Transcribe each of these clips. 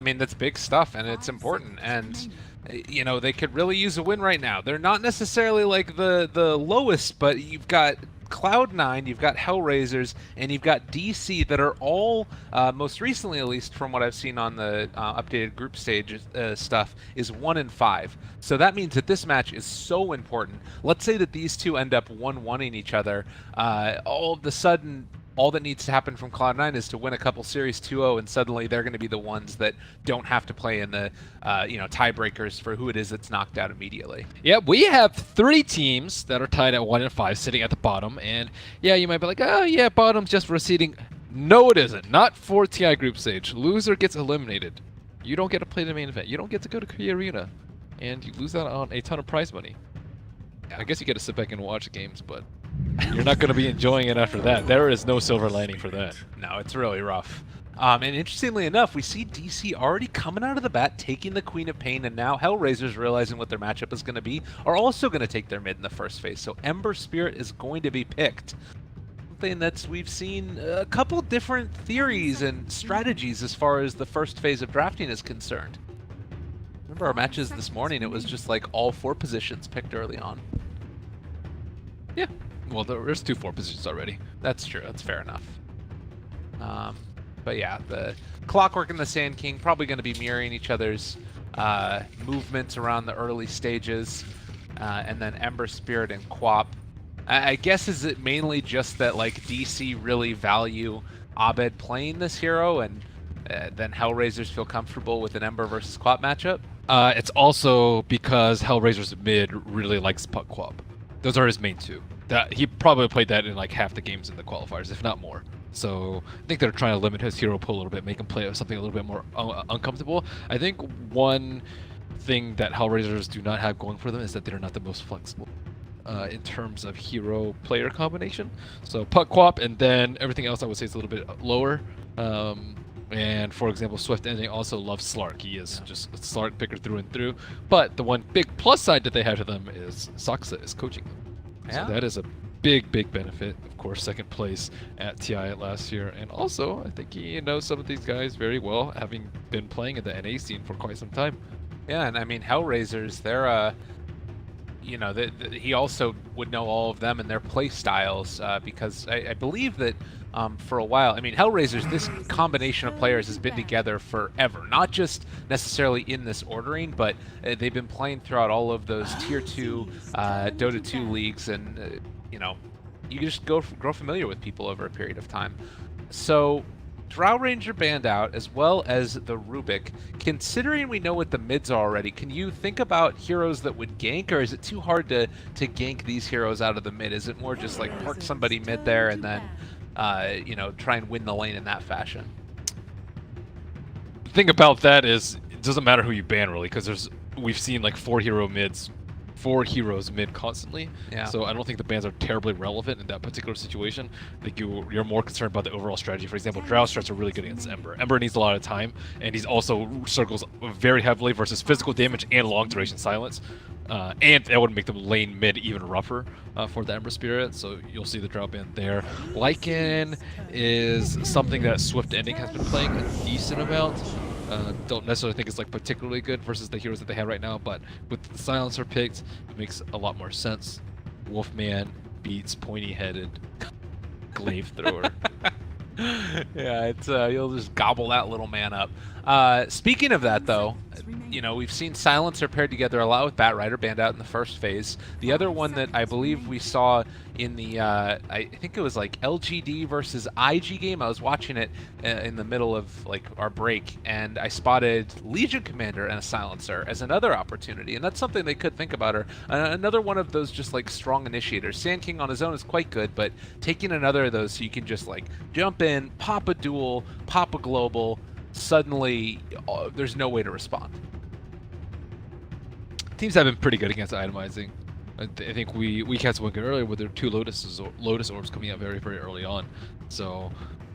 mean, that's big stuff, and it's important. And you know, they could really use a win right now. They're not necessarily like the lowest, but you've got Cloud9, you've got HellRaisers, and you've got DC that are all, most recently at least from what I've seen on the updated group stage stuff, is 1-5. So that means that this match is so important. Let's say that these two end up 1-1ing each other. All of a sudden, all that needs to happen from Cloud9 is to win a couple series 2-0, and suddenly they're going to be the ones that don't have to play in the tiebreakers for who it is that's knocked out immediately. Yeah, we have 3 teams that are tied at 1-5 sitting at the bottom, and yeah, you might be like, oh yeah, bottom's just receding. No, it isn't. Not for TI group stage. Loser gets eliminated. You don't get to play the main event. You don't get to go to Korea Arena, and you lose out on a ton of prize money. I guess you get to sit back and watch games, but you're not going to be enjoying it after that. There is no silver lining for that. No, it's really rough. And interestingly enough, we see DC already coming out of the bat, taking the Queen of Pain, and now HellRaisers, realizing what their matchup is going to be, are also going to take their mid in the first phase. So Ember Spirit is going to be picked. Something that's we've seen a couple different theories and strategies as far as the first phase of drafting is concerned. Remember our matches this morning, it was just like all 4 positions picked early on. Yeah. Well, there's 2 4 positions already. That's true. That's fair enough. But yeah, the Clockwork and the Sand King probably going to be mirroring each other's movements around the early stages, and then Ember Spirit and Quap. I guess is it mainly just that like DC really value Abed playing this hero, and then HellRaisers feel comfortable with an Ember versus Quap matchup? It's also because HellRaisers mid really likes Puck Quap. Those are his main 2. That he probably played that in like half the games in the qualifiers, if not more. So I think they're trying to limit his hero pool a little bit, make him play something a little bit more uncomfortable. I think one thing that HellRaisers do not have going for them is that they're not the most flexible in terms of hero player combination. So Puck Quap, and then everything else I would say is a little bit lower. And for example, Swift Ending also loves Slark. He is just a Slark picker through and through. But the one big plus side that they have to them is Saksa is coaching them. Yeah. So that is a big benefit. Of course, second place at TI last year. And also, I think he knows some of these guys very well, having been playing in the NA scene for quite some time. Yeah, and I mean, HellRaisers, they're, he also would know all of them and their play styles, because I believe that for a while, I mean, HellRaisers, this combination of players has been together forever. Not just necessarily in this ordering, but they've been playing throughout all of those Tier 2 Dota 2 leagues, and, you just grow familiar with people over a period of time. So Drow Ranger banned out, as well as the Rubik. Considering we know what the mids are already, can you think about heroes that would gank, or is it too hard to gank these heroes out of the mid? Is it more just like park somebody mid there and then, try and win the lane in that fashion? The thing about that is, it doesn't matter who you ban really, because we've seen like 4 heroes mid constantly. Yeah. So I don't think the bans are terribly relevant in that particular situation. I think you're more concerned about the overall strategy. For example, Drow strats are really good against Ember. Ember needs a lot of time, and he's also circles very heavily versus physical damage and long duration silence. And that would make them lane mid even rougher for the Ember Spirit, so you'll see the Drow ban there. Lycan is something that Swift Ending has been playing a decent amount. Don't necessarily think it's like particularly good versus the heroes that they have right now, but with the Silencer picked, it makes a lot more sense. Wolfman beats pointy-headed glaive thrower. Yeah, it's you'll just gobble that little man up. Speaking of that, though, we've seen Silencer paired together a lot with Batrider, banned out in the first phase. The other one that I believe we saw in the, I think it was like LGD versus IG game. I was watching it in the middle of like our break, and I spotted Legion Commander and a Silencer as another opportunity, and that's something they could think about. Or another one of those just like strong initiators. Sand King on his own is quite good, but taking another of those so you can just like jump in, pop a duel, pop a global. Suddenly, there's no way to respond. Teams have been pretty good against itemizing. I think we cast one good earlier with their 2 Lotus Orbs coming out very early on. So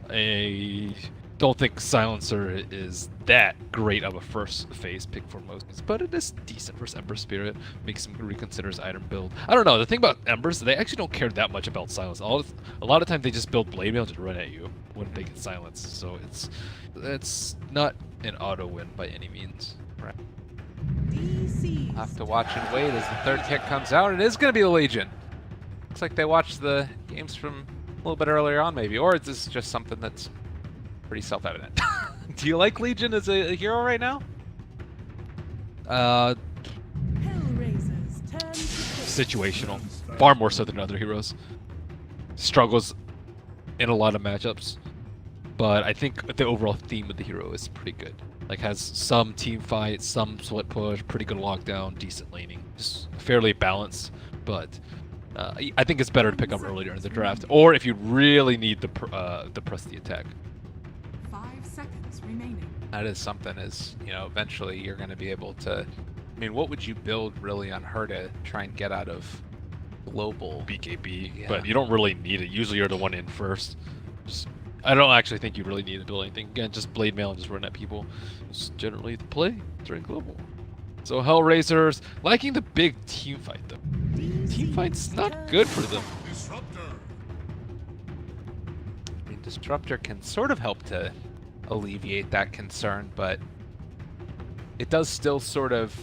a don't think Silencer is that great of a first phase pick for most, but it is decent for Ember Spirit. Makes him reconsider his item build. I don't know. The thing about Embers, they actually don't care that much about silence. A lot of times they just build Blade Mail to run at you when they get silenced. So it's not an auto win by any means. Right. We'll have to watch and wait as the third pick comes out. It is going to be the Legion. Looks like they watched the games from a little bit earlier on, maybe, or is this just something that's pretty self-evident? Do you like Legion as a hero right now? Situational. Far more so than other heroes. Struggles in a lot of matchups. But I think the overall theme of the hero is pretty good. Like, has some team fight, some split push, pretty good lockdown, decent laning. Just fairly balanced, but I think it's better to pick up earlier in the draft. Or if you really need the press the attack. 5 seconds remaining. That is something, is, you know, eventually you're going to be able to. I mean, what would you build really on her to try and get out of global? BKB, Yeah. but you don't really need it. Usually you're the one in first. I don't actually think you really need to build anything. Again, just Blade Mail and just run at people. It's generally the play during global. So HellRaisers liking the big team fight though. Team fight's not good for them. I mean, Disruptor can sort of help to alleviate that concern, but it does still sort of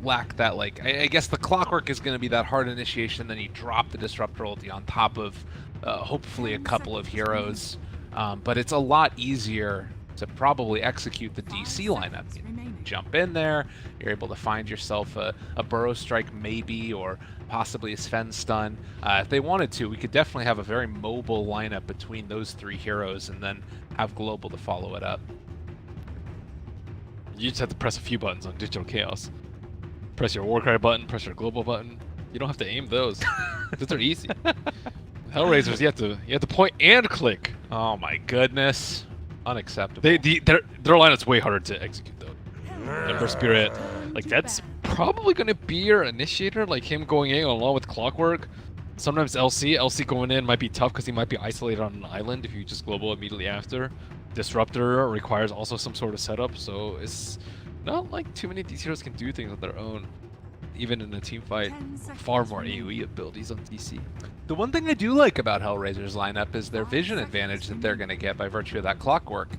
lack that, like, I guess the Clockwork is going to be that hard initiation, then you drop the Disruptor ulti on top of hopefully a couple of heroes, but it's a lot easier to probably execute the DC lineup. You jump in there, you're able to find yourself a Burrow Strike maybe, or possibly a Sven Stun. If they wanted to, we could definitely have a very mobile lineup between those three heroes and then have Global to follow it up. You just have to press a few buttons on Digital Chaos. Press your Warcry button, press your Global button. You don't have to aim those. Those are easy. HellRaisers, you have to point and click. Oh my goodness. Unacceptable. Their lineup's way harder to execute though. Ember Spirit, like, that's probably gonna be your initiator, like him going in along with Clockwork. Sometimes LC going in might be tough because he might be isolated on an island if you just global immediately after. Disruptor requires also some sort of setup, so it's not like too many of these heroes can do things on their own. Even in a team fight, far more AoE abilities on DC. The one thing I do like about HellRaiser's lineup is their vision advantage that they're going to get by virtue of that Clockwork,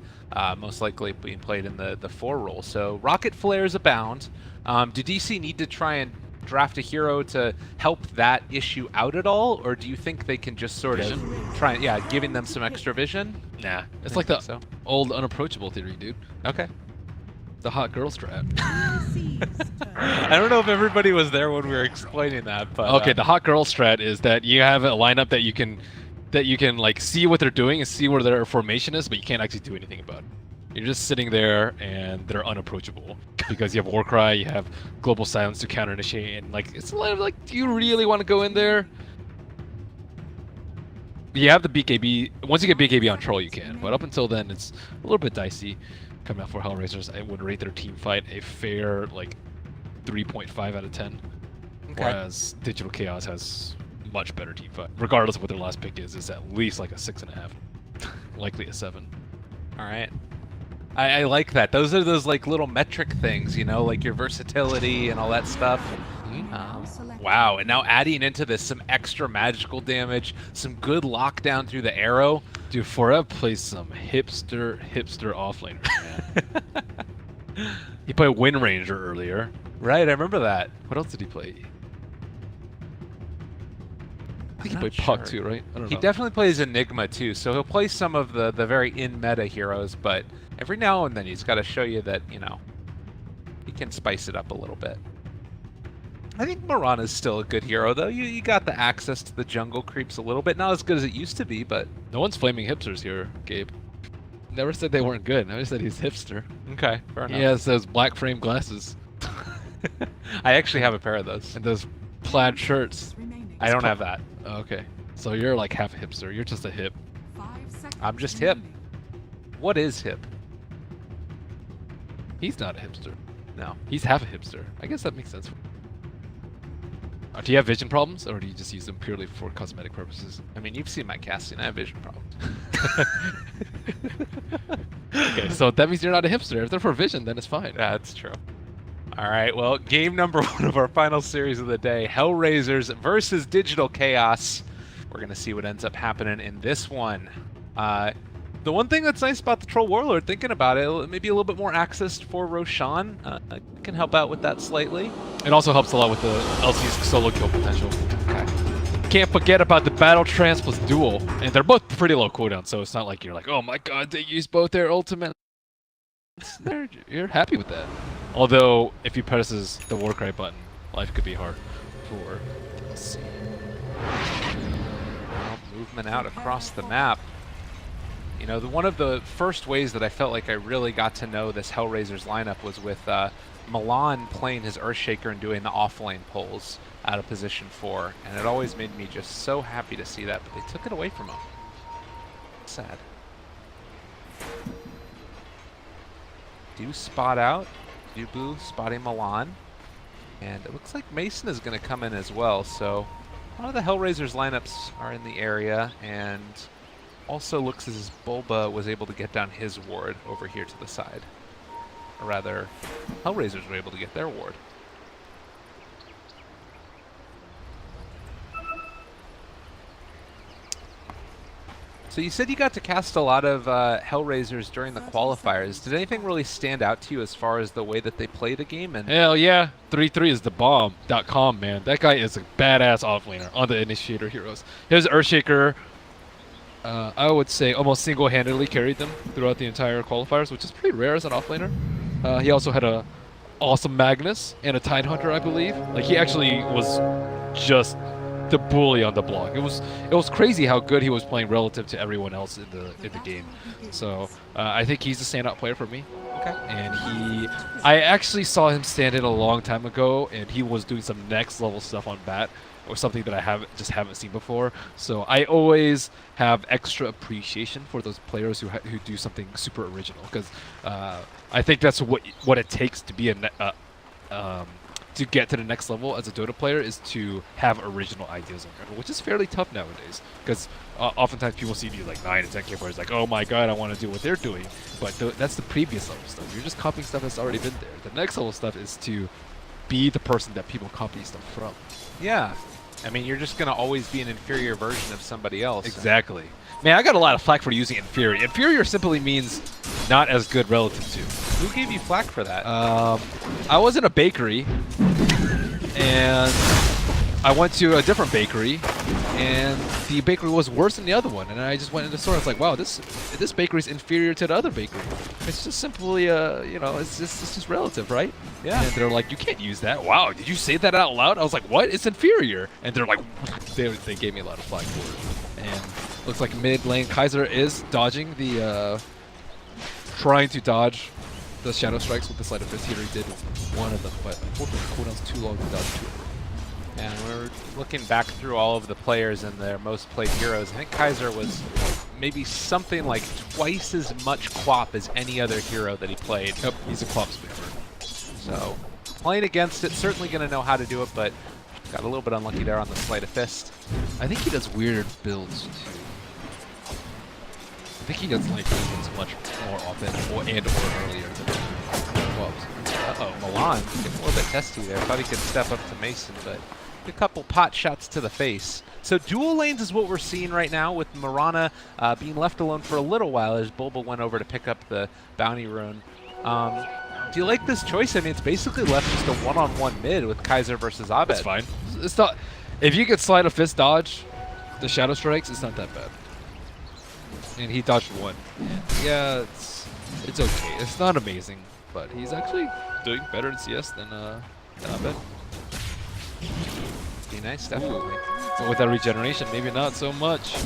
most likely being played in the 4 role. So rocket flares abound. Do DC need to try and draft a hero to help that issue out at all, or do you think they can just sort of try, giving them some extra vision? Nah, it's like the old unapproachable theory, dude. Okay. The hot girl strat. I don't know if everybody was there when we were explaining that, but okay, the hot girl strat is that you have a lineup that you can like see what they're doing and see where their formation is, but you can't actually do anything about it. You're just sitting there and they're unapproachable because you have Warcry, you have Global Silence to counter initiate, and like it's a lot of like, do you really want to go in there? You have the BKB. Once you get BKB on Troll, you can, but up until then, it's a little bit dicey. Coming out for HellRaisers, I would rate their team fight a fair like 3.5 out of 10. Okay. Whereas Digital Chaos has much better team fight. Regardless of what their last pick is at least like a 6.5, likely a 7. All right. I like that. Those are those like little metric things, you know, like your versatility and all that stuff. Wow, and now adding into this some extra magical damage, some good lockdown through the arrow. Dude, Forever plays some hipster offlaner, man. He played Wind Ranger earlier. Right, I remember that. What else did he play? I think he played Puck too, right? I don't know. He definitely plays Enigma too, so he'll play some of the very in-meta heroes, but every now and then he's got to show you that, you know, he can spice it up a little bit. I think Mirana's still a good hero, though. You got the access to the jungle creeps a little bit. Not as good as it used to be, but... No one's flaming hipsters here, Gabe. Never said they weren't good. Never said he's hipster. Okay, fair enough. He has those black frame glasses. I actually have a pair of those. And those plaid shirts. I don't have that. Oh, okay. So you're like half a hipster. You're just a hip. I'm just hip. What is hip? He's not a hipster. No. He's half a hipster. I guess that makes sense. Do you have vision problems, or do you just use them purely for cosmetic purposes? I mean, you've seen my casting. I have vision problems. Okay, so that means you're not a hipster. If they're for Vision, then it's fine. Yeah, that's true. All right, well, game number 1 of our final series of the day, HellRaisers versus Digital Chaos. We're going to see what ends up happening in this one. The one thing that's nice about the Troll Warlord, thinking about it, maybe a little bit more access for Roshan. Can help out with that slightly. It also helps a lot with the LC's solo kill potential. Okay. Can't forget about the Battle Trance plus Duel, and they're both pretty low cooldown, so it's not like you're like, oh my god, they use both their ultimate. You're happy with that. Although, if he presses the Warcry button, life could be hard for... Let's see. Well, movement out across the map. You know, one of the first ways that I felt like I really got to know this HellRaisers lineup was with Milan playing his Earthshaker and doing the offlane pulls out of position 4, and it always made me just so happy to see that, but they took it away from him. Sad. Do spot out. Newbee spotting Milan. And it looks like Mason is going to come in as well, so a lot of the HellRaisers lineups are in the area, and also looks as Bulba was able to get down his ward over here to the side. Or rather, HellRaisers were able to get their ward. So you said you got to cast a lot of HellRaisers during the qualifiers. Did anything really stand out to you as far as the way that they play the game? And Hell yeah, 3-3 is the bomb.com, man. That guy is a badass offlaner on the Initiator heroes. His Earthshaker, I would say, almost single-handedly carried them throughout the entire qualifiers, which is pretty rare as an offlaner. He also had a awesome Magnus and a Tidehunter, I believe. Like, he actually was just the bully on the block. It was crazy how good he was playing relative to everyone else in the game. So I think he's a standout player for me. okay. And I actually saw him stand in a long time ago, and he was doing some next level stuff on Bat, or something that I haven't seen before. So I always have extra appreciation for those players who do something super original, because I think that's what it takes to be to get to the next level as a Dota player, is to have original ideas on Dota, which is fairly tough nowadays, because oftentimes people see these like 9 and 10K players like, oh my god, I want to do what they're doing, but that's the previous level stuff. You're just copying stuff that's already been there. The next level stuff is to be the person that people copy stuff from. Yeah. I mean, you're just going to always be an inferior version of somebody else. Exactly. Man, I got a lot of flack for using inferior. Inferior simply means not as good relative to. Who gave you flack for that? I was in a bakery, and I went to a different bakery, and the bakery was worse than the other one. And I just went into the store. It's like, wow, this bakery is inferior to the other bakery. It's just simply, it's just relative, right? Yeah. And they're like, you can't use that. Wow, did you say that out loud? I was like, what? It's inferior. And they're like, they gave me a lot of flack for it. And looks like mid lane Kaiser is dodging the, trying to dodge the Shadow Strikes with the Sleight of Fist. He already did one of them, but unfortunately the cooldown's too long to dodge 2 of them. And we're looking back through all of the players and their most played heroes. I think Kaiser was maybe something like twice as much Quap as any other hero that he played. Yep, he's a Quap spammer. So playing against it, certainly going to know how to do it, but got a little bit unlucky there on the Sleight of Fist. I think he does weird builds too. I think he does like builds much more often or earlier than Quaps. Uh-oh, Milan getting a little bit testy there. Thought he could step up to Mason, but a couple pot shots to the face. So dual lanes is what we're seeing right now, with Mirana being left alone for a little while as Bulba went over to pick up the bounty rune. Do you like this choice? I mean, it's basically left just a one-on-one mid with Kaiser versus Abed. It's fine. It's not. If you could Sleight of Fist dodge the Shadow Strikes, it's not that bad. And he dodged one. Yeah, it's okay. It's not amazing, but he's actually doing better in CS than Abed. Be nice, definitely. So with that regeneration, maybe not so much.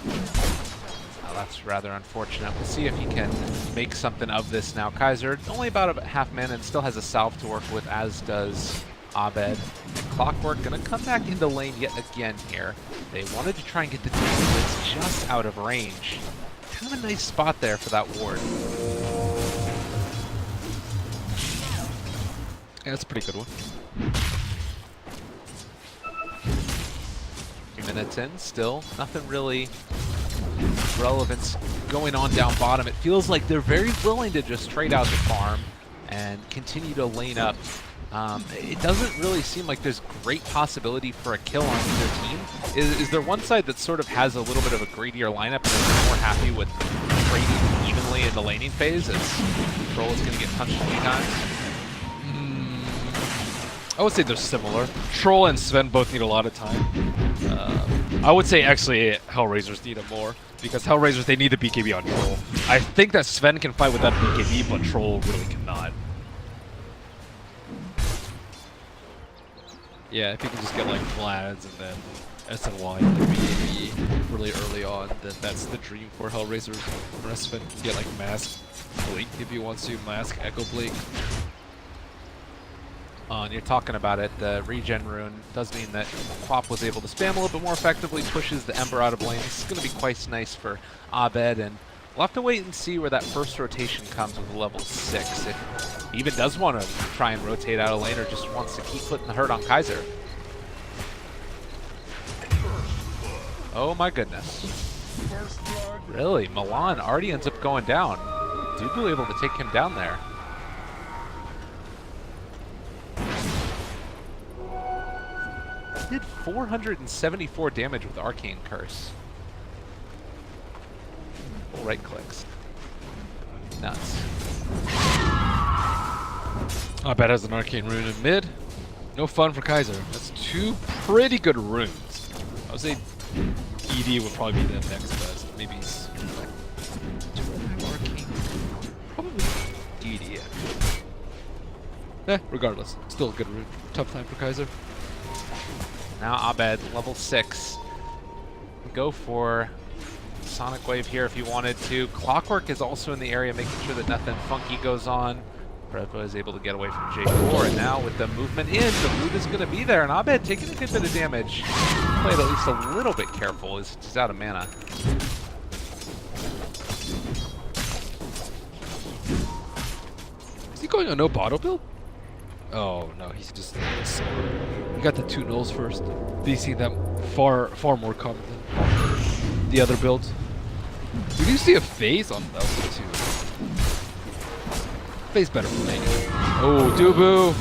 Oh, that's rather unfortunate. We'll see if he can make something of this now. Kaiser, only about a half mana and still has a salve to work with, as does Abed. And Clockwork gonna come back into lane yet again here. They wanted to try and get the team that's just out of range. Kind of a nice spot there for that ward. Yeah, that's a pretty good one. 3 minutes in, still nothing really relevance going on down bottom. It feels like they're very willing to just trade out the farm and continue to lane up. It doesn't really seem like there's great possibility for a kill on either team. Is there one side that sort of has a little bit of a greedier lineup and is more happy with trading evenly in the laning phase as Troll is going to get punched 3 times? I would say they're similar. Troll and Sven both need a lot of time. I would say actually HellRaisers need it more because HellRaisers, they need the BKB on Troll. I think that Sven can fight with that BKB, but Troll really cannot. Yeah, if you can just get like Vlads and then SNY and like BKB really early on, then that's the dream for HellRaisers. Or Sven can get like Mask Blink if he wants to, Mask Echo Blink. And you're talking about it, the regen rune does mean that Quap was able to spam a little bit more effectively, pushes the Ember out of lane. This is going to be quite nice for Abed, and we'll have to wait and see where that first rotation comes with level 6. If he even does want to try and rotate out of lane or just wants to keep putting the hurt on Kaiser. Oh my goodness. Really, Milan already ends up going down. Newbee able to take him down there. Did 474 damage with Arcane Curse. Full right clicks. Nuts. Abed has an Arcane Rune in mid. No fun for Kaiser. That's 2 pretty good runes. I would say ED would probably be the next best. Maybe Arcane. Probably ED. Regardless, still a good rune. Tough time for Kaiser. Now Abed, level 6. Go for Sonic Wave here if you wanted to. Clockwork is also in the area, making sure that nothing funky goes on. Brevko is able to get away from J4, and now with the movement in, the root is going to be there, and Abed taking a good bit of damage. Played at least a little bit careful, he's out of mana. Is he going on no bottle build? Oh no, he's just he got the 2 nulls first. Do you see that far more common than the other builds? We do see a phase on that one too. Phase better for lane. Oh, Dubu.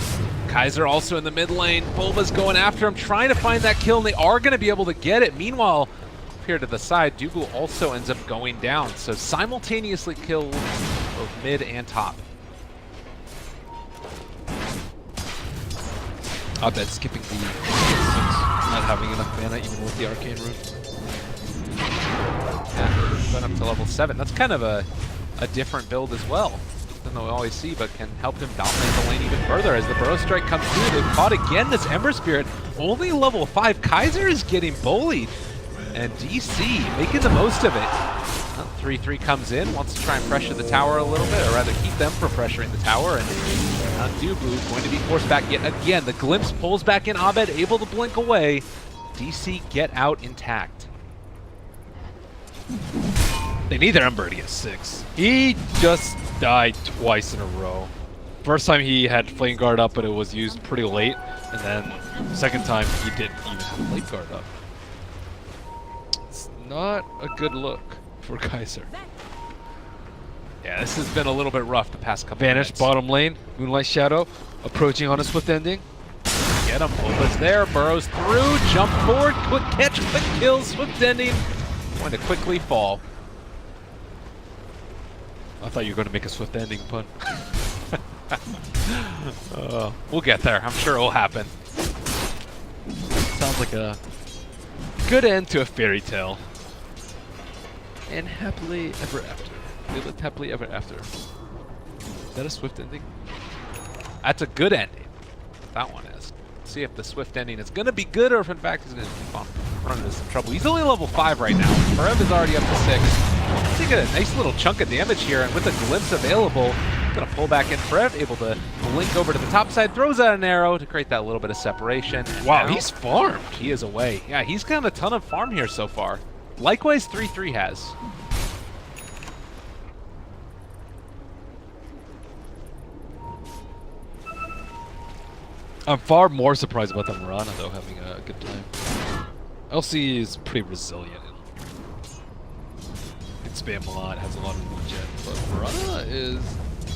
Kaiser also in the mid lane. Bulba's going after him, trying to find that kill, and they are going to be able to get it. Meanwhile, up here to the side, Dubu also ends up going down. So simultaneously kill both mid and top. I bet skipping the not having enough mana even with the Arcane Rune. Yeah, going up to level 7. That's kind of a different build as well than we always see, but can help him dominate the lane even further as the Burrow Strike comes through. They've caught again this Ember Spirit. Only level 5. Kaiser is getting bullied, and DC making the most of it. 3-3 comes in, wants to try and pressure the tower a little bit, or rather keep them from pressuring the tower, and Newbee going to be forced back yet again. The glimpse pulls back in, Abed able to blink away. DC get out intact. They need their Ember to get 6. He just died twice in a row. First time he had Flame Guard up, but it was used pretty late, and then second time he didn't even have Flame Guard up. It's not a good look for Kaiser. Yeah, this has been a little bit rough the past couple Vanish minutes. bottom lane, Moonlight Shadow, approaching on a swift ending. Get him, Bulba's there, burrows through, jump forward, quick catch, quick kill, swift ending. Going to quickly fall. I thought you were going to make a swift ending pun. We'll get there, I'm sure it'll happen. Sounds like a good end to a fairy tale. And happily ever after. They lived happily ever after. Is that a swift ending? That's a good ending. That one is. See if the swift ending is going to be good or if in fact he's going to keep on running into some trouble. He's only level 5 right now. Forev is already up to 6. Taking a nice little chunk of damage here, and with a glimpse available, going to pull back in. Forev able to blink over to the top side, throws out an arrow to create that little bit of separation. Wow, he's farmed. He is away. Yeah, he's got a ton of farm here so far. Likewise, 3-3 has. I'm far more surprised about the Mirana, though, having a good time. LC is pretty resilient. spam a lot, has a lot of regen, but Mirana is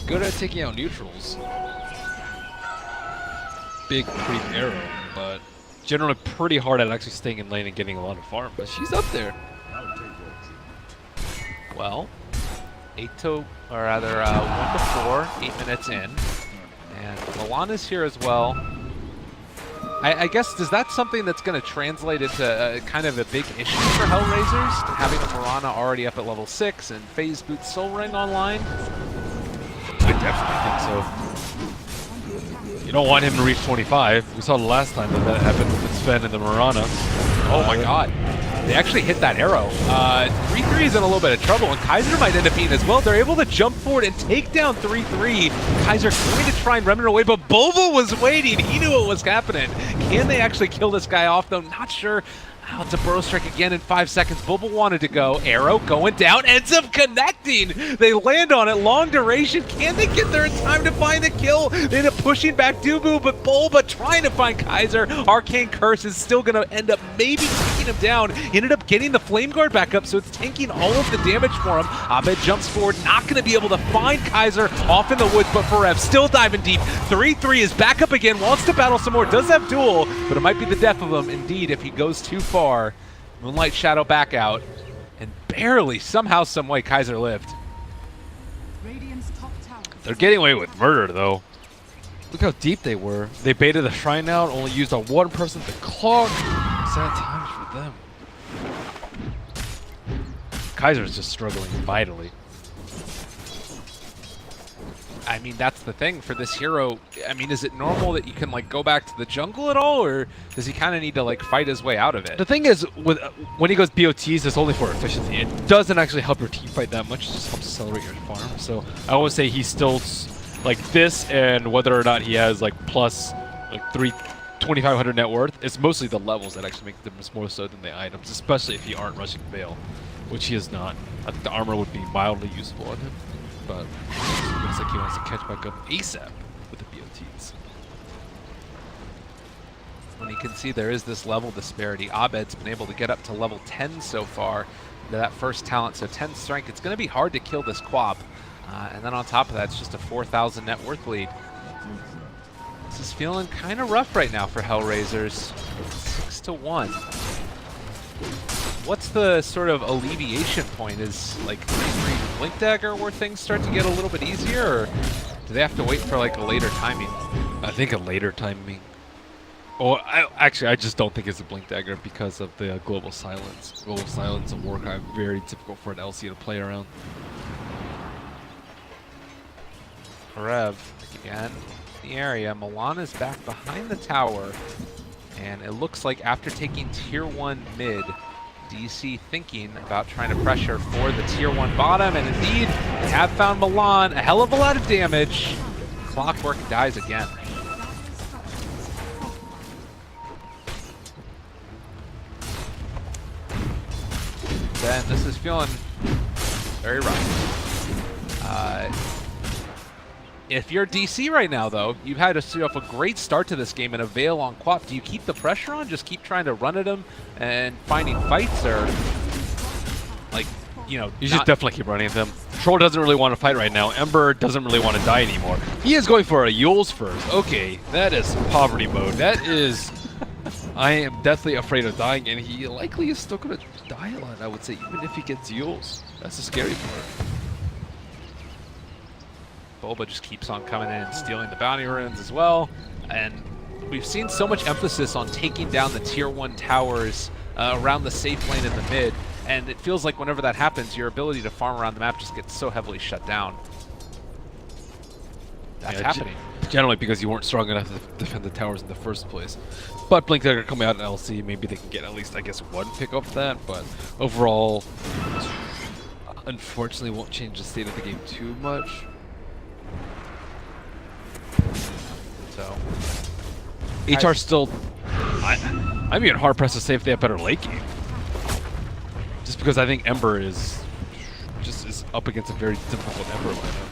good at taking out neutrals. Big creep arrow, but generally pretty hard at actually staying in lane and getting a lot of farm, but she's up there. Well, 1 to 4, 8 minutes in. And Milan is here as well. I guess, is that something that's going to translate into kind of a big issue for HellRaisers? Having a Mirana already up at level 6 and Phase Boot Soul Ring online? I definitely think so. You don't want him to reach 25. We saw the last time that happened with Sven and the Mirana. Oh my god. They actually hit that arrow. 3-3 is in a little bit of trouble, and Kaiser might end up being as well. They're able to jump forward and take down 3-3. Kaiser going to try and run it away, but Bulba was waiting. He knew what was happening. Can they actually kill this guy off, though? Not sure. Oh, it's a burrow strike again in 5 seconds. Bulba wanted to go. Arrow going down, ends up connecting. They land on it, long duration. Can they get there in time to find the kill? They end up pushing back Dubu, but Bulba trying to find Kaiser. Arcane Curse is still going to end up maybe taking him down. He ended up getting the Flame Guard back up, so it's tanking all of the damage for him. Abed jumps forward, not going to be able to find Kaiser off in the woods, but Forev still diving deep. 3-3 is back up again, wants to battle some more, does have duel, but it might be the death of him, indeed, if he goes too far. Moonlight Shadow back out, and barely, somehow, someway, Kaiser lived. Radiant's top tower. They're getting away with murder, though. Look how deep they were. They baited the shrine out, only used on one person to clog. Sad times for them. Kaiser's just struggling vitally. I mean, that's the thing for this hero. I mean, is it normal that you can like go back to the jungle at all, or does he kind of need to like fight his way out of it? The thing is, with when he goes BOTs, it's only for efficiency. It doesn't actually help your team fight that much. It just helps accelerate your farm. So I always say he's still like this, and whether or not he has like plus like 2,500 net worth, it's mostly the levels that actually make the difference more so than the items, especially if you aren't rushing Veil, which he is not. I think the armor would be mildly useful on him, but it looks like he wants to catch back up ASAP with the BOTs. When you can see there is this level disparity, Abed's been able to get up to level 10 so far into that first talent, so 10 strength. It's going to be hard to kill this Quap. And then on top of that, it's just a 4,000 net worth lead. This is feeling kind of rough right now for HellRaisers. 6-1. What's the sort of alleviation point? Is like Blink Dagger where things start to get a little bit easier, or do they have to wait for like a later timing? I think a later timing. Oh, actually, I just don't think it's a Blink Dagger because of the Global Silence. Global Silence and Warcry, very difficult for an LC to play around. Rev again in the area. Milan is back behind the tower, and it looks like after taking tier 1 mid, DC thinking about trying to pressure for the tier 1 bottom, and indeed they have found Milan. A hell of a lot of damage. Clockwork dies again. Then this is feeling very rough. If you're DC right now, though, you've had a great start to this game and a Veil on Quap. Do you keep the pressure on? Just keep trying to run at him and finding fights, or like, you know, you should definitely keep running at them. Troll doesn't really want to fight right now. Ember doesn't really want to die anymore. He is going for a Yules first. Okay, that is poverty mode. That is... I am deathly afraid of dying, and he likely is still going to die a lot, I would say, even if he gets Yules. That's the scary part. Bulba just keeps on coming in and stealing the bounty runes as well. And we've seen so much emphasis on taking down the tier 1 towers around the safe lane in the mid. And it feels like whenever that happens, your ability to farm around the map just gets so heavily shut down. That's happening. Generally because you weren't strong enough to defend the towers in the first place. But Blink Dagger coming out in LC, maybe they can get at least, I guess, one pick off that. But overall, unfortunately won't change the state of the game too much. So, HR still, I'm even hard pressed to say if they have better late game. Just because I think Ember is up against a very difficult Ember lineup.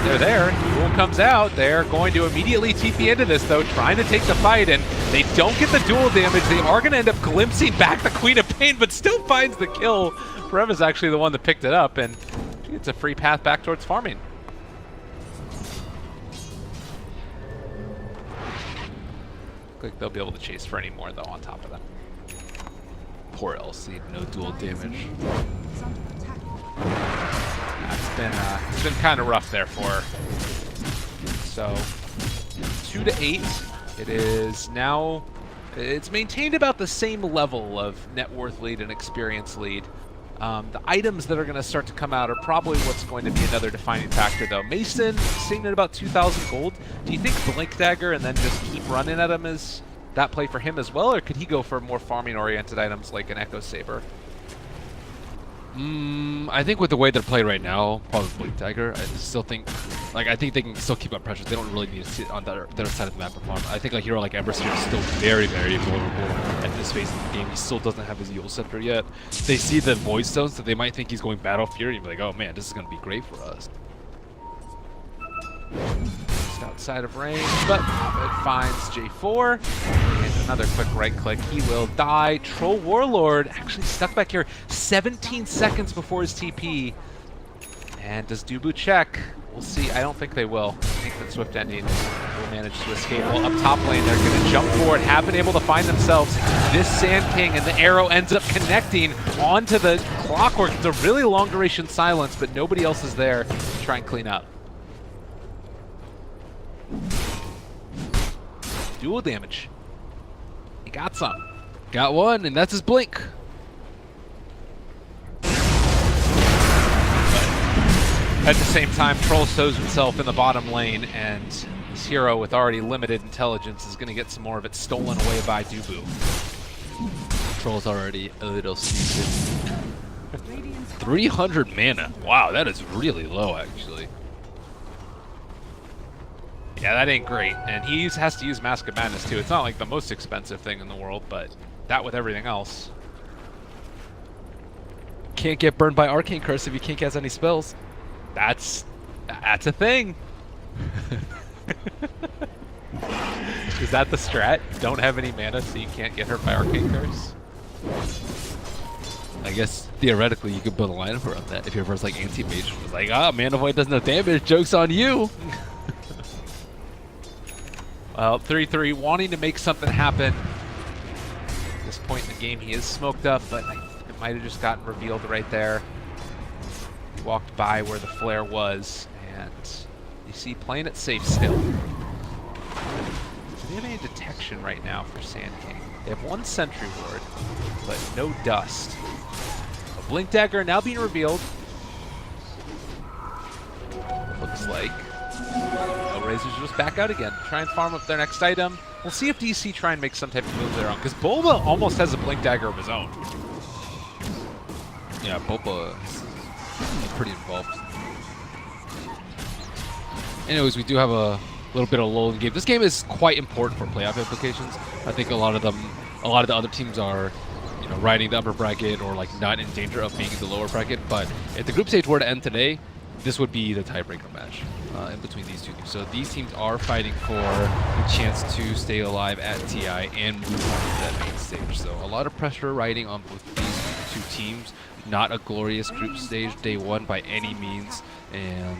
They're there. Duel comes out. They're going to immediately TP into this, though, trying to take the fight, and they don't get the duel damage. They are going to end up glimpsing back the Queen of pain, but still finds the kill. Forever's actually the one that picked it up, and she gets a free path back towards farming. Look like they'll be able to chase for any more, though, on top of that. Poor LC, no dual damage. It's been kind of rough there for her. So 2-8. It is now. It's maintained about the same level of net worth lead and experience lead. The items that are going to start to come out are probably what's going to be another defining factor, though. Mason sitting at about 2,000 gold. Do you think Blink Dagger and then just keep running at him is that play for him as well, or could he go for more farming-oriented items like an Echo Saber? I think with the way they're played right now, probably Blink Dagger. I still think, like, I think they can still keep up pressure. They don't really need to sit on the other side of the map and farm. I think a hero like Embersphere is still very, very vulnerable at this phase of the game. He still doesn't have his Eul Scepter yet. They see the Void Stones, so they might think he's going Battle Fury and be like, oh man, this is going to be great for us. Just outside of range, but it finds J4. And another quick right click. He will die. Troll Warlord actually stuck back here 17 seconds before his TP. And does Dubu check? We'll see. I don't think they will. I think that Swift Ending will manage to escape. Well, up top lane, they're going to jump forward, have been able to find themselves this Sand King, and the arrow ends up connecting onto the Clockwork. It's a really long duration silence, but nobody else is there to try and clean up. Dual damage. He got some. Got one, and that's his Blink. At the same time, Troll sows himself in the bottom lane, and this hero with already limited intelligence is going to get some more of it stolen away by Dubu. Troll's already a little seasoned. 300 mana. Wow, that is really low, actually. Yeah, that ain't great. And he has to use Mask of Madness, too. It's not like the most expensive thing in the world, but that with everything else. Can't get burned by Arcane Curse if you can't cast any spells. That's a thing. Is that the strat? Don't have any mana, so you can't get hurt by Arcane Curse? I guess theoretically you could build a lineup around that if your first like anti-mage was like, ah, Mana Void does no damage, joke's on you. Well, 3-3 wanting to make something happen. At this point in the game, he is smoked up, but it might have just gotten revealed right there. He walked by where the flare was, and you see playing it safe still. Do they have any detection right now for Sand King? They have one Sentry Ward, but no dust. A Blink Dagger now being revealed. Looks like HellRaisers just back out again, try and farm up their next item. We'll see if DC try and make some type of move of their own, because Bulba almost has a Blink Dagger of his own. Yeah, Bulba is pretty involved. Anyways, we do have a little bit of lull in the game. This game is quite important for playoff implications. I think a lot of the other teams are, you know, riding the upper bracket or like not in danger of being in the lower bracket. But if the group stage were to end today, this would be the tiebreaker match in between these two teams. So these teams are fighting for the chance to stay alive at TI and move on to that main stage. So a lot of pressure riding on both these two teams. Not a glorious group stage day one by any means, and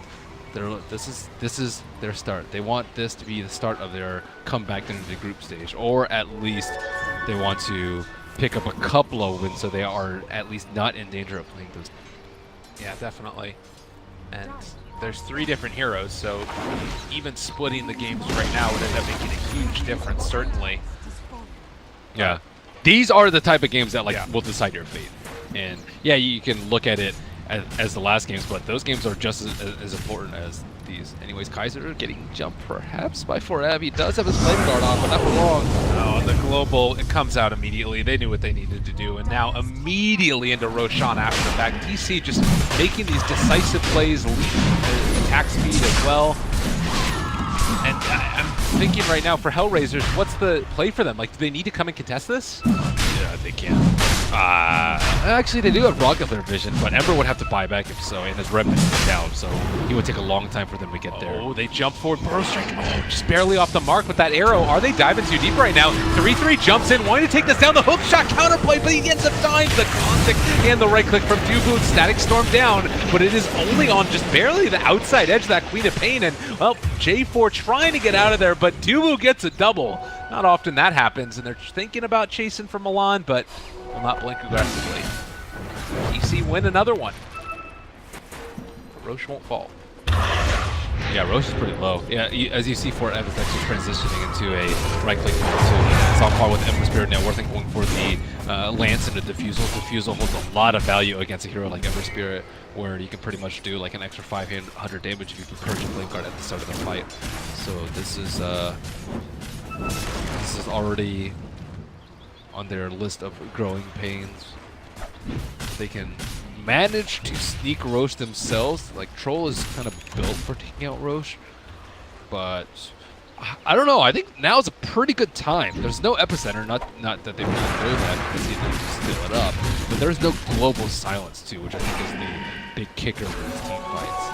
this is their start. They want this to be the start of their comeback into the group stage, or at least they want to pick up a couple of wins so they are at least not in danger of playing those. Yeah, definitely. And there's 3 different heroes, so even splitting the games right now would end up making a huge difference, certainly. Yeah. These are the type of games that will decide your fate. And yeah, you can look at it as the last games, but those games are just as important as these. Anyways, Kaiser getting jumped perhaps by Forever. He does have his flame guard on, but not for long. Oh, the global, it comes out immediately. They knew what they needed to do, and now immediately into Roshan after the fact. DC just making these decisive plays, leading attack speed as well. And I'm thinking right now for HellRaisers, what's the play for them? Like, do they need to come and contest this? Yeah, they can. Actually, they do have rocket flare vision, but Ember would have to buy back if so, and his remnant is down, so he would take a long time for them to get there. Oh, they jump forward. Burrow strike, just barely off the mark with that arrow. Are they diving too deep right now? 3-3 jumps in, wanting to take this down. The hook shot counterplay, but he ends up dying. The contact and the right click from Newbee. Fnatic storm down, but it is only on just barely the outside edge of that Queen of Pain. And, well, J4 trying to get out of there, but Newbee gets a double. Not often that happens, and they're thinking about chasing for Milan, but will not blink aggressively. TC win another one. Roche won't fall. Yeah, Roche is pretty low. Yeah, as you see, for Evans actually transitioning into a right-click mode too. It's on par with Ember Spirit now. Worthing going for the Lance and the Diffusal. Diffusal holds a lot of value against a hero like Ember Spirit, where you can pretty much do like an extra 500 damage if you can purge a Blink Guard at the start of the fight. So this is already on their list of growing pains. They can manage to sneak Roche themselves. Like, Troll is kind of built for taking out Roche, but I don't know. I think now is a pretty good time. There's no epicenter, not that they really know that because he didn't just steal it up, but there's no global silence too, which I think is the big kicker for these team fights.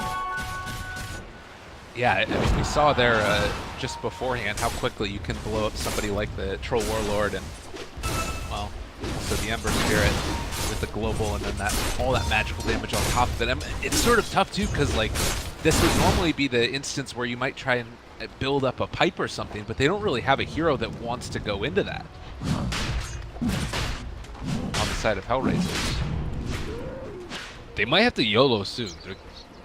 Yeah, I mean, we saw there just beforehand how quickly you can blow up somebody like the Troll Warlord and, well, also the Ember Spirit with the global and then all that magical damage on top of it. It's sort of tough too because like this would normally be the instance where you might try and build up a pipe or something, but they don't really have a hero that wants to go into that. On the side of HellRaisers. They might have to YOLO soon. They're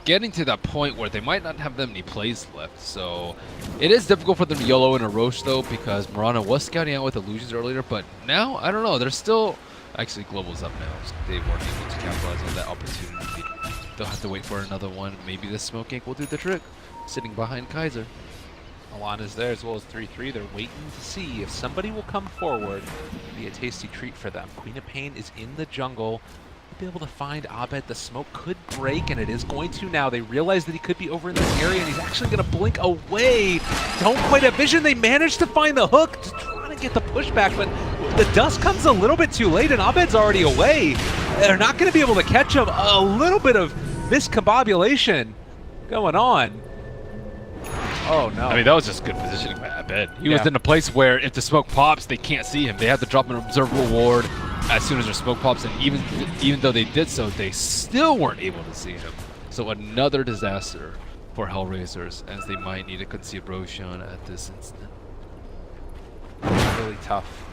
getting to that point where they might not have that many plays left, so it is difficult for them to YOLO in a Roche though, because Mirana was scouting out with illusions earlier, but now, I don't know, they're still... Actually, Global's up now, so they weren't able to capitalize on that opportunity. They'll have to wait for another one. Maybe the Smoke Ink will do the trick, sitting behind Kaiser. Milan is there as well as 3-3. They're waiting to see if somebody will come forward. It'll be a tasty treat for them. Queen of Pain is in the jungle. Be able to find Abed. The smoke could break, and it is going to now. They realize that he could be over in this area, and he's actually going to blink away. Don't quite have vision. They managed to find the hook, trying to get the pushback, but the dust comes a little bit too late, and Abed's already away. They're not going to be able to catch him. A little bit of miscombobulation going on. Oh, no. I mean, that was just good positioning by Abed. He was in a place where if the smoke pops, they can't see him. They have to drop an observable ward as soon as their smoke pops, and even though they did so, they still weren't able to see him. So another disaster for HellRaisers, as they might need to concede Roshan at this instant. Really tough.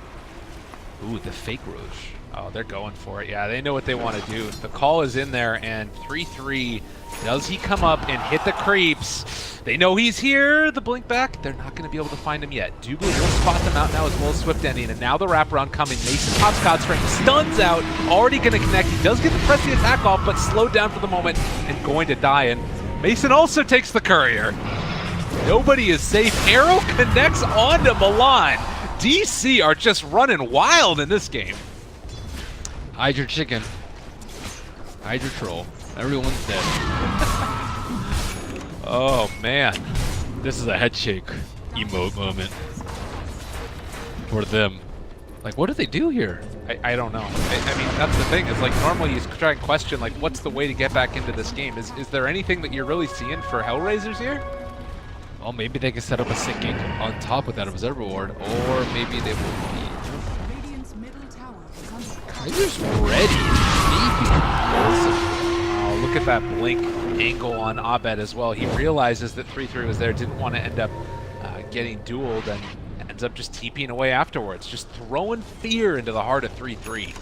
Ooh, the fake Roche. Oh, they're going for it. Yeah, they know what they want to do. The call is in there, and 3-3. Does he come up and hit the creeps? They know he's here. The blink back. They're not going to be able to find him yet. Newbee will spot them out now as well as Swift Ending, and now the wraparound coming. Mason pops God Strength, stuns out. Already going to connect. He does get to press the attack off, but slowed down for the moment and going to die. And Mason also takes the courier. Nobody is safe. Arrow connects onto Milan. DC are just running wild in this game. Hide your chicken. Hide your troll. Everyone's dead. Oh, man. This is a head shake emote moment for them. Like, what do they do here? I don't know. I mean, that's the thing. Is like normally you try and question like, what's the way to get back into this game? Is there anything that you're really seeing for HellRaisers here? Well, maybe they can set up a sinking on top with that observer ward, or maybe they will be. Kaiser's ready. Oh, look at that blink angle on Abed as well. He realizes that 3-3 was there, didn't want to end up getting dueled, and ends up just TPing away afterwards, just throwing fear into the heart of 3-3.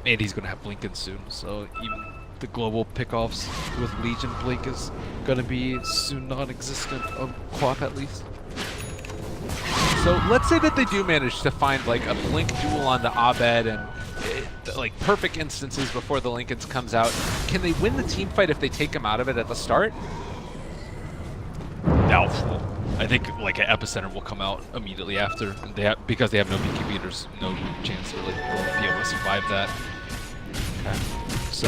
And he's going to have Blinken soon, so even the global pickoffs with Legion Blink is going to be soon non-existent, Quap at least. So let's say that they do manage to find like a blink duel onto Abed and like perfect instances before the Lincolns comes out. Can they win the team fight if they take him out of it at the start? Doubtful. I think like an epicenter will come out immediately after, and because they have no BKB, there's no chance to really be able to survive that. Okay. So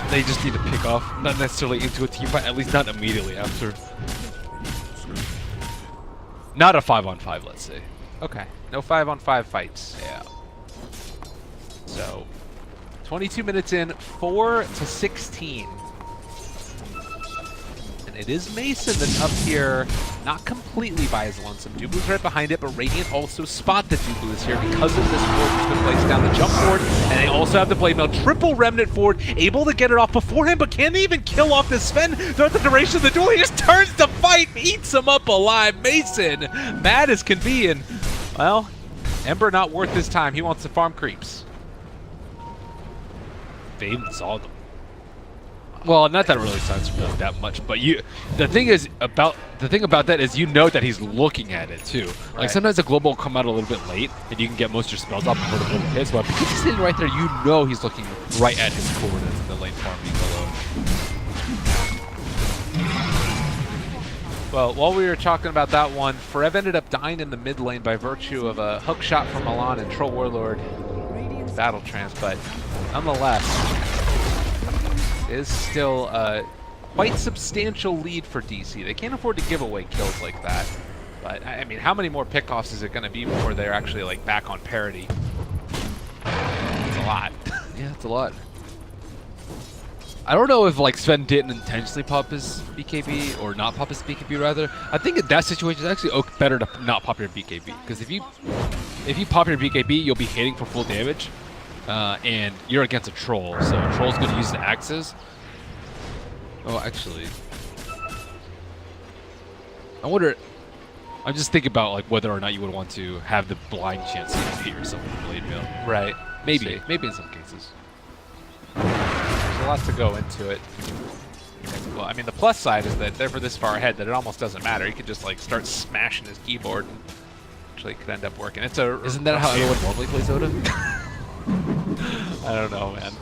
they just need to pick off, not necessarily into a team fight, at least not immediately after. Not a 5-on-5, let's say. Okay, no 5-on-5 fights. Yeah. So, 22 minutes in, 4-16. And it is Mason that's up here, not completely by his lonesome. Dubu's right behind it, but Radiant also spot that Dubu is here because of this forward that's been placed down the jump forward. And they also have the blade mail. Triple Remnant forward, able to get it off beforehand, but can they even kill off this Sven throughout the duration of the duel? He just turns to fight, eats him up alive. Mason, mad as can be, and, well, Ember not worth his time. He wants to farm creeps. They even saw them. Well, not that it really sounds really that much, but the thing about that is you know that he's looking at it too. Like Right. sometimes the global will come out a little bit late, and you can get most of your spells off before the global hits. But because he's sitting right there, you know he's looking right at his coordinates in the lane farming below. Well, while we were talking about that one, Forev ended up dying in the mid lane by virtue of a hook shot from Milan and Troll Warlord battle trance, but nonetheless, it is still a quite substantial lead for DC. They can't afford to give away kills like that. But, I mean, how many more pickoffs is it going to be before they're actually, like, back on parity? It's a lot. Yeah, it's a lot. I don't know if like Sven didn't intentionally pop his BKB or not pop his BKB rather. I think in that situation it's actually better to not pop your BKB, because if you pop your BKB, you'll be hitting for full damage, and you're against a troll, so a troll's going to use the axes. Oh, actually, I wonder. I'm just thinking about like whether or not you would want to have the blind chance to hit yourself with blade mail. Right. Maybe in some cases. There's a lot to go into it. Well, I mean, the plus side is that they're for this far ahead that it almost doesn't matter. He could just like start smashing his keyboard and actually could end up working. It's a Isn't that how everyone normally plays Dota? I don't know, man.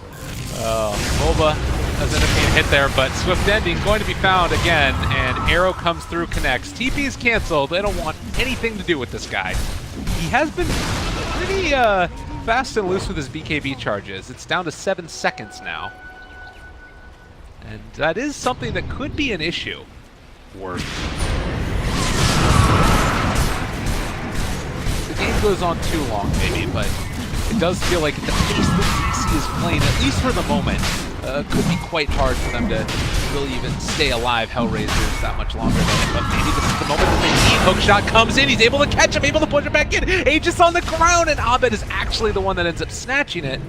Moba doesn't end up being hit there, but Swift Ending going to be found again, and Arrow comes through, connects. TP is canceled. They don't want anything to do with this guy. He has been pretty fast and loose with his BKB charges. It's down to 7 seconds now. And that is something that could be an issue. Work. The game goes on too long, maybe, but it does feel like the pace that DC is playing, at least for the moment, could be quite hard for them to really even stay alive, HellRaisers, that much longer than it. But maybe this is the moment that they need. Hookshot comes in, he's able to catch him, able to push it back in. Aegis on the ground, and Abed is actually the one that ends up snatching it.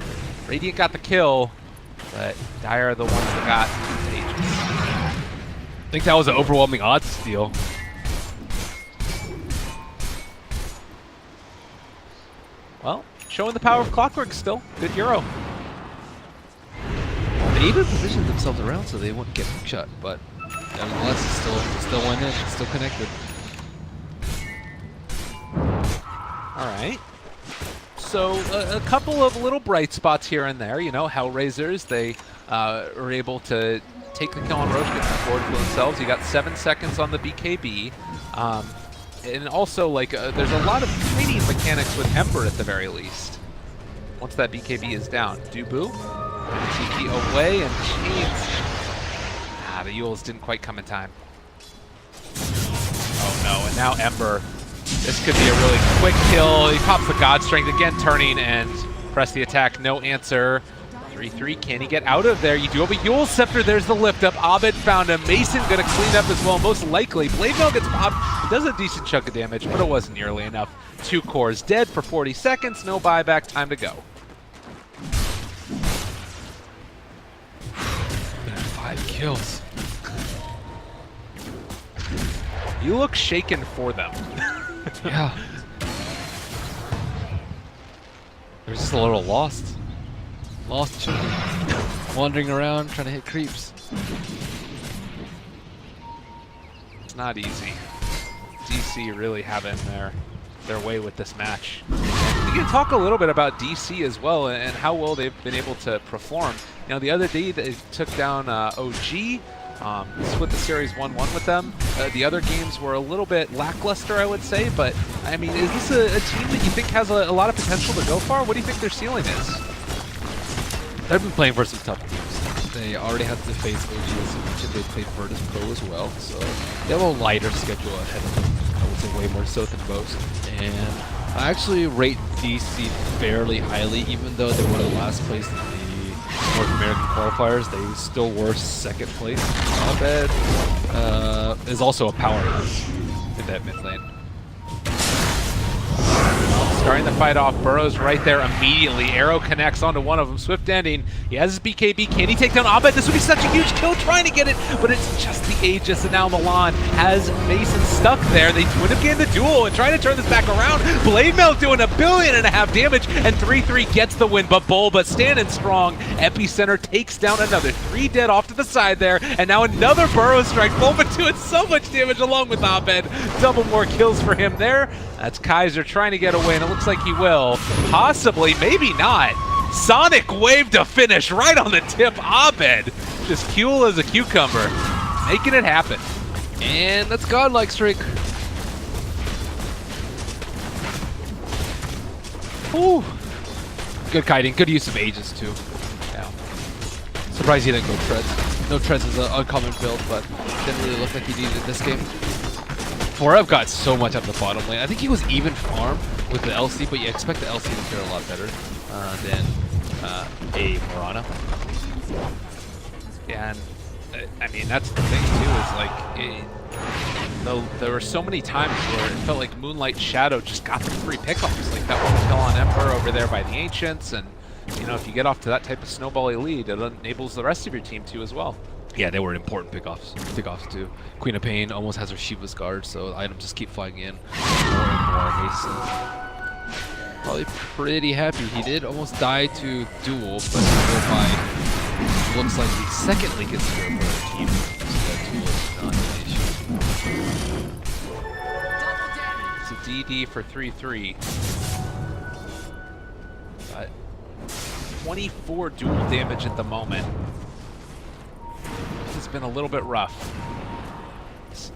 Radiant got the kill, but Dire are the ones that got Aegis. I think that was an overwhelming odds steal. Well, showing the power of Clockwork still. Good Euro. They even positioned themselves around so they wouldn't get hookshot, but nevertheless, it still went in, it's still connected. All right. So a couple of little bright spots here and there. You know, HellRaisers, they were able to take the kill on Roche, get some forward for themselves. You got 7 seconds on the BKB. And also, like, there's a lot of training mechanics with Ember at the very least. Once that BKB is down. Dubu, TP away, and Chains. The Yules didn't quite come in time. Oh no, and now Ember. This could be a really quick kill. He pops the God Strength again, turning and press the attack. No answer. 3-3, can he get out of there? You do have a Yule Scepter, there's the lift up. Abed found him. Mason gonna clean up as well, most likely. Blade Mail gets popped. It does a decent chunk of damage, but it wasn't nearly enough. 2 cores dead for 40 seconds, no buyback, time to go. 5 kills. You look shaken for them. Yeah. They're just a little lost. Lost children. Wandering around, trying to hit creeps. It's not easy. DC really having their way with this match. And we can talk a little bit about DC as well and how well they've been able to perform. You know, the other day they took down OG, split the series 1-1 with them. The other games were a little bit lackluster, I would say, but I mean, is this a team that you think has a lot of potential to go far? What do you think their ceiling is? They've been playing for some tough teams. They already had to face OG as you mentioned. They played Virtus.pro as well, so they have a lighter schedule ahead of them. I would say way more so than most. And I actually rate DC fairly highly, even though they were the last place in the North American qualifiers. They still were second place. Not bad. Is also a powerhouse in that mid lane. Starting the fight off, Burrow's right there immediately. Arrow connects onto one of them. Swift ending. He has his BKB. Can he take down Abed? This would be such a huge kill trying to get it, but it's just the Aegis, and now Milan has Mason stuck there. They would have gained the duel and trying to turn this back around. Blade Melt doing 1.5 billion damage, and 3-3 gets the win, but Bulba standing strong. Epicenter takes down another 3 dead off to the side there, and now another Burrow strike. Bulba doing so much damage along with Abed. Double more kills for him there. That's Kaiser trying to get away, and it looks like he will. Possibly, maybe not. Sonic wave to finish right on the tip. Abed just cool as a cucumber, making it happen. And that's godlike streak. Whew. Good kiting, good use of Aegis too. Yeah. Surprised he didn't go Treads. No Treads is an uncommon build, but didn't really look like he needed it this game. Forev got so much out of the bottom lane. I think he was even farm with the LC, but you expect the LC to fare a lot better than a Morana. Yeah, and I mean, that's the thing too, is like, there were so many times where it felt like Moonlight Shadow just got the free pickoffs. Like that one kill on Emperor over there by the Ancients, and you know, if you get off to that type of snowbally lead, it enables the rest of your team to as well. Yeah, they were important pickoffs too. Queen of Pain almost has her Shiva's guard, so the items just keep flying in more and more. Mason probably pretty happy. He did almost die to duel, but thereby looks like the second link is here for the team. So that duel is not an issue. It's a DD for 3-3. But 24 duel damage at the moment. It's been a little bit rough.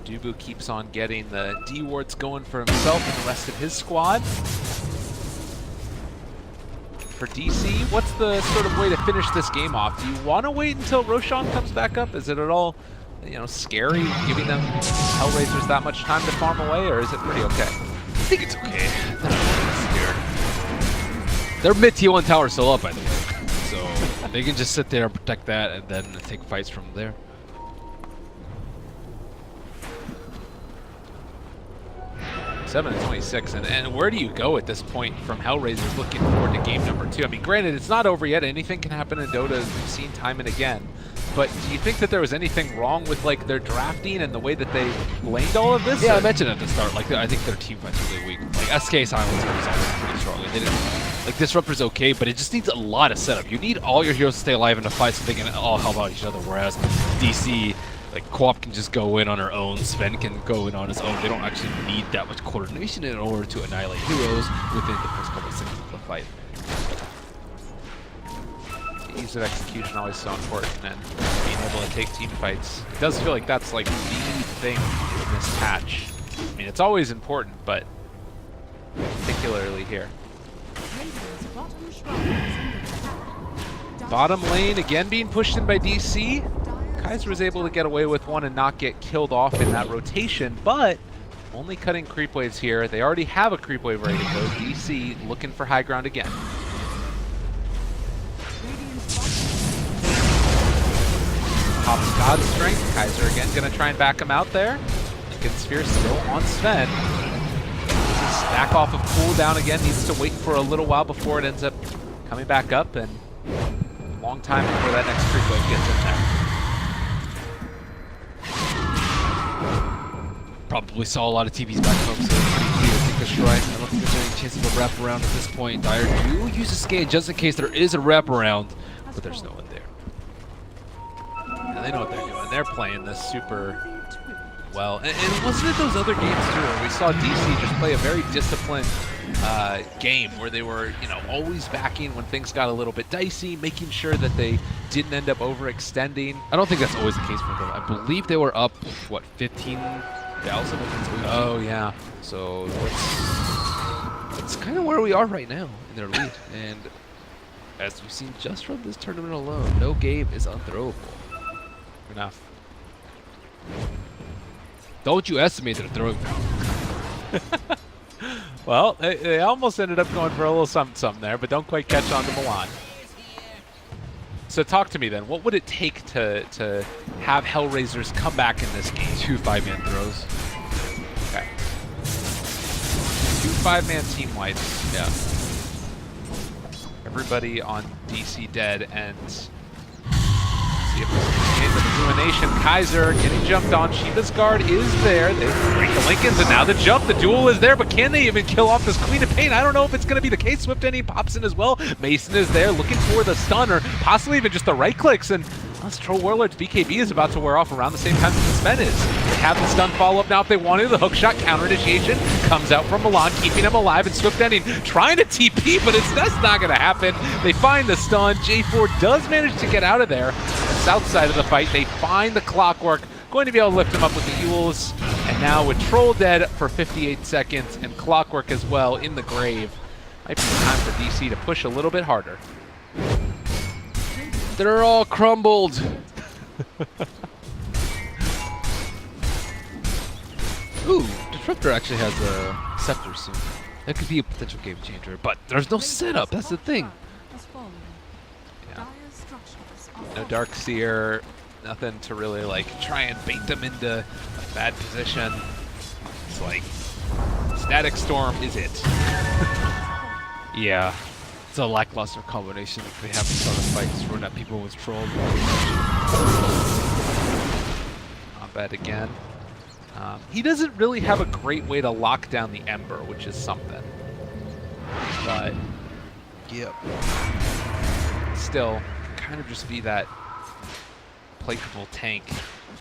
Dubu keeps on getting the D wards going for himself and the rest of his squad. For DC, what's the sort of way to finish this game off? Do you want to wait until Roshan comes back up? Is it at all, you know, scary giving them HellRaisers that much time to farm away, or is it pretty okay? I think it's okay. They're not really scared. Their mid T1 tower still up, by the way, so they can just sit there and protect that and then take fights from there. 7-26, and where do you go at this point from HellRaisers looking forward to game number 2? I mean, granted, it's not over yet. Anything can happen in Dota, as we've seen time and again. But do you think that there was anything wrong with like their drafting and the way that they laned all of this? Yeah, I mentioned at the start, like I think their team fight's really weak. Like SK Silencer is also pretty strong. They didn't, like Disruptor's okay, but it just needs a lot of setup. You need all your heroes to stay alive in a fight so they can all help out each other. Whereas DC, like Co-op can just go in on her own, Sven can go in on his own. They don't actually need that much coordination in order to annihilate heroes within the first couple of seconds of the fight. Ease of execution always so important, and being able to take team fights. It does feel like that's like the thing in this patch. I mean, it's always important, but particularly here. Bottom lane again being pushed in by DC. Kaiser was able to get away with one and not get killed off in that rotation, but only cutting creep waves here. They already have a creep wave ready to go. DC looking for high ground again. Pops God's Strength. Kaiser again gonna try and back him out there. Lincoln Sphere still on Sven. Stack off of cooldown again. Needs to wait for a little while before it ends up coming back up, and a long time before that next creep wave gets in there. Probably saw a lot of TPs back home, so it's pretty clear to take the shrine. I don't think there's any chance of a wraparound at this point. Dire do use a scan just in case there is a wraparound, but there's no one there. Yeah, they know what they're doing. They're playing this super well. And wasn't it those other games too where we saw DC just play a very disciplined game where they were, you know, always backing when things got a little bit dicey, making sure that they didn't end up overextending. I don't think that's always the case for them. I believe they were up, what, 15,000? Oh yeah. So that's kind of where we are right now in their lead. And as we've seen just from this tournament alone, no game is unthrowable. Enough. Don't you estimate their throwing power. Well, they almost ended up going for a little something there, but don't quite catch on to Milan. So talk to me then. What would it take to have HellRaisers come back in this game? 2 5-man throws. Okay. 2 5-man team wipes. Yeah. Everybody on DC dead, and see if this is the Ruination. Kaiser getting jumped on. Shiva's guard is there. They break the Lincolns, and now the jump. The duel is there, but can they even kill off this Queen of Pain? I don't know if it's going to be the case. Swift Ending pops in as well. Mason is there looking for the stun, or possibly even just the right clicks, and this Troll Warlord's BKB is about to wear off around the same time that the Sven is. They have the stun follow-up now if they wanted. The hookshot counter initiation comes out from Milan, keeping him alive, and Swift Ending trying to TP, but that's not going to happen. They find the stun. J4 does manage to get out of there. The south side of the fight, they find the Clockwork, going to be able to lift him up with the Yules, and now with Troll dead for 58 seconds, and Clockwork as well in the grave, might be time for DC to push a little bit harder. They're all crumbled. Ooh, Disruptor actually has a Scepter soon. That could be a potential game changer, but there's no setup. That's the thing. Yeah. No Darkseer, nothing to really like try and bait them into a bad position. It's like Static Storm is it. Yeah. It's a lackluster combination if they have to start a fight just run at people with trolls. Not bad again. He doesn't really have a great way to lock down the Ember, which is something. But Yep. still, kind of just be that playable tank in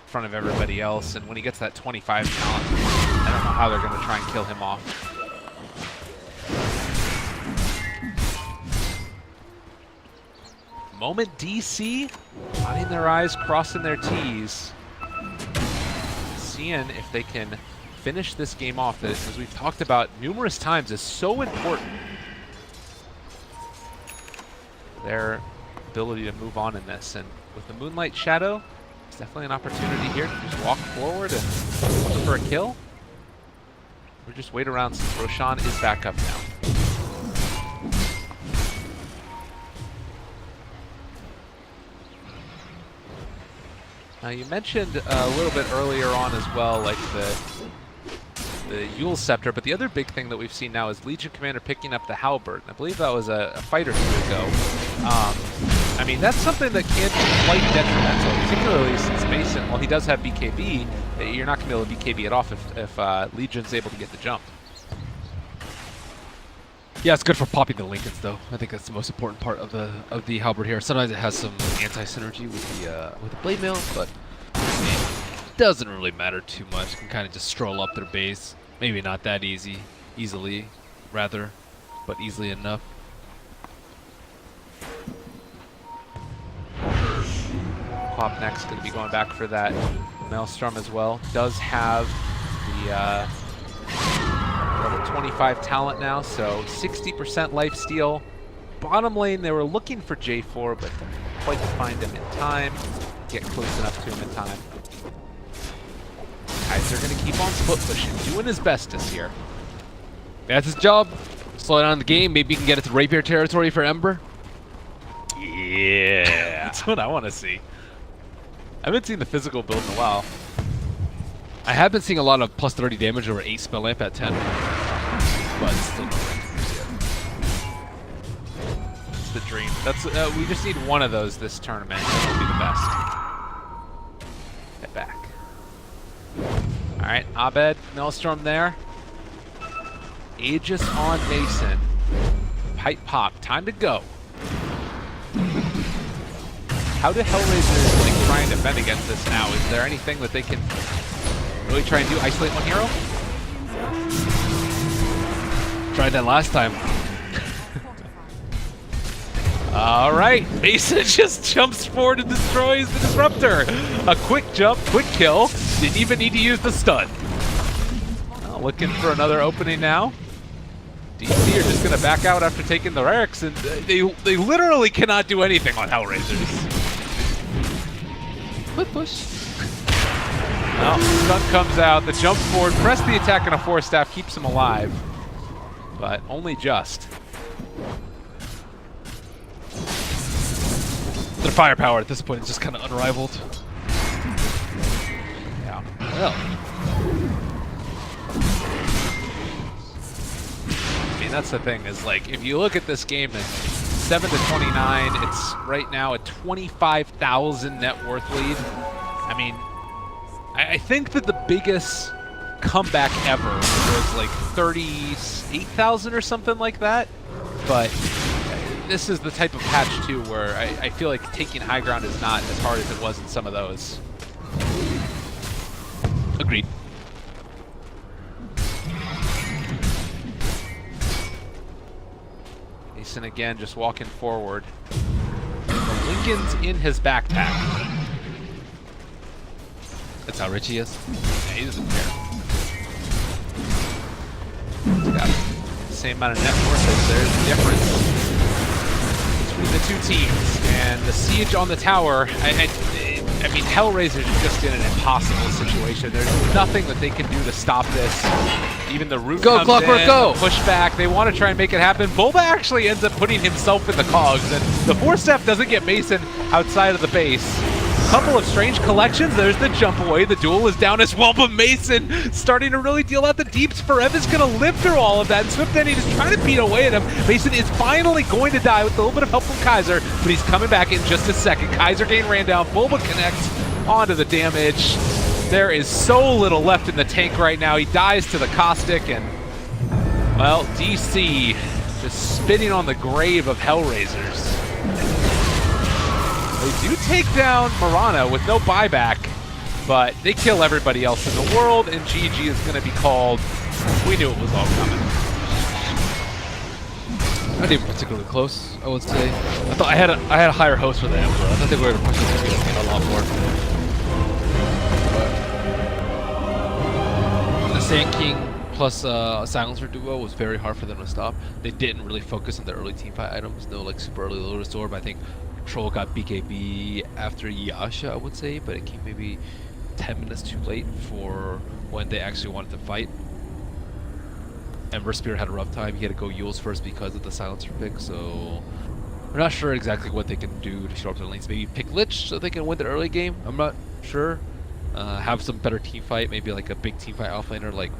front of everybody else. And when he gets that 25 talent, I don't know how they're going to try and kill him off. Moment DC, dotting their I's, crossing their T's, seeing if they can finish this game off that, as we've talked about numerous times, is so important. Their ability to move on in this, and with the Moonlight Shadow, it's definitely an opportunity here to just walk forward and look for a kill. Or just wait around since Roshan is back up now. Now you mentioned a little bit earlier on as well, like the Yule Scepter, but the other big thing that we've seen now is Legion Commander picking up the Halberd. I believe that was a fight or two ago. I mean, that's something that can be quite detrimental, particularly since Mason, while he does have BKB, you're not going to be able to BKB it off if Legion's able to get the jump. Yeah, it's good for popping the Lincolns though. I think that's the most important part of the Halberd here. Sometimes it has some anti-synergy with the Blade Mail, but it doesn't really matter too much. You can kind of just stroll up their base. Maybe not that easily, rather, but easily enough. Pop next going to be going back for that Maelstrom as well. Does have the level 25 talent now, so 60% lifesteal. Bottom lane, they were looking for J4, but didn't quite find him in time. Get close enough to him in time. Kaiser going to keep on split pushing, doing his best this year. That's his job. Slow down the game. Maybe you can get it to Rapier territory for Ember. Yeah, that's what I want to see. I haven't seen the physical build in a while. I have been seeing a lot of plus 30 damage over 8 spell lamp at 10. But still no ranks yet. It's the dream. That's we just need one of those this tournament. That'll be the best. Get back. All right, Abed, Maelstrom there. Aegis on Mason. Pipe pop. Time to go. How do HellRaisers like try and defend against this now? Is there anything that they can really try and do? Isolate one hero? Tried that last time. All right, Mason just jumps forward and destroys the Disruptor. A quick jump, quick kill. Didn't even need to use the stun. Well, looking for another opening now. DC are just going to back out after taking the Rariks, and they literally cannot do anything on HellRaisers. Quick push. Well, stun comes out, the jump forward, press the attack on a 4-staff, keeps him alive. but only just. Their firepower at this point is just kind of unrivaled. Yeah. Well, I mean, that's the thing, is like, if you look at this game, it's 7 to 29. It's right now a 25,000 net worth lead. I mean, I think that the biggest comeback ever was like 38,000 or something like that. But this is the type of patch too where I feel like taking high ground is not as hard as it was in some of those. agreed. Mason again just walking forward. Lincoln's in his backpack. That's how rich he is. Yeah, he doesn't care. He's got the same amount of net worth as there's the difference between the two teams. And the siege on the tower, I mean, HellRaisers are just in an impossible situation. There's nothing that they can do to stop this. Even the root Go, comes Clockwork, in, go! the pushback, they want to try and make it happen. Bulba actually ends up putting himself in the cogs, and the force-step doesn't get Mason outside of the base. Couple of strange collections. There's the jump away. The duel is down as well, but Mason starting to really deal out the deeps. Forever's going to live through all of that, and Swift Ending is trying to beat away at him. Mason is finally going to die with a little bit of help from Kaiser, but he's coming back in just a second. Kaiser getting ran down. Bulba connects onto the damage. There is so little left in the tank right now. He dies to the caustic, and, well, DC just spitting on the grave of HellRaisers. They do take down Marana with no buyback, but they kill everybody else in the world, and GG is going to be called. We knew it was all coming. Not even particularly close, I would say. I thought I had a higher host for the Emperor. I thought they were going to push this game a lot more. But the Sand King plus Silencer duo was very hard for them to stop. They didn't really focus on their early teamfight items. No like super early Lotus Orb. I think Troll got BKB after Yasha, I would say, but it came maybe 10 minutes too late for when they actually wanted to fight. Ember Spear had a rough time. He had to go Yules first because of the Silencer pick, so we're not sure exactly what they can do to show up their lanes. Maybe pick Lich so they can win the early game. I'm not sure. Have some better team fight, maybe like a big team fight offlaner like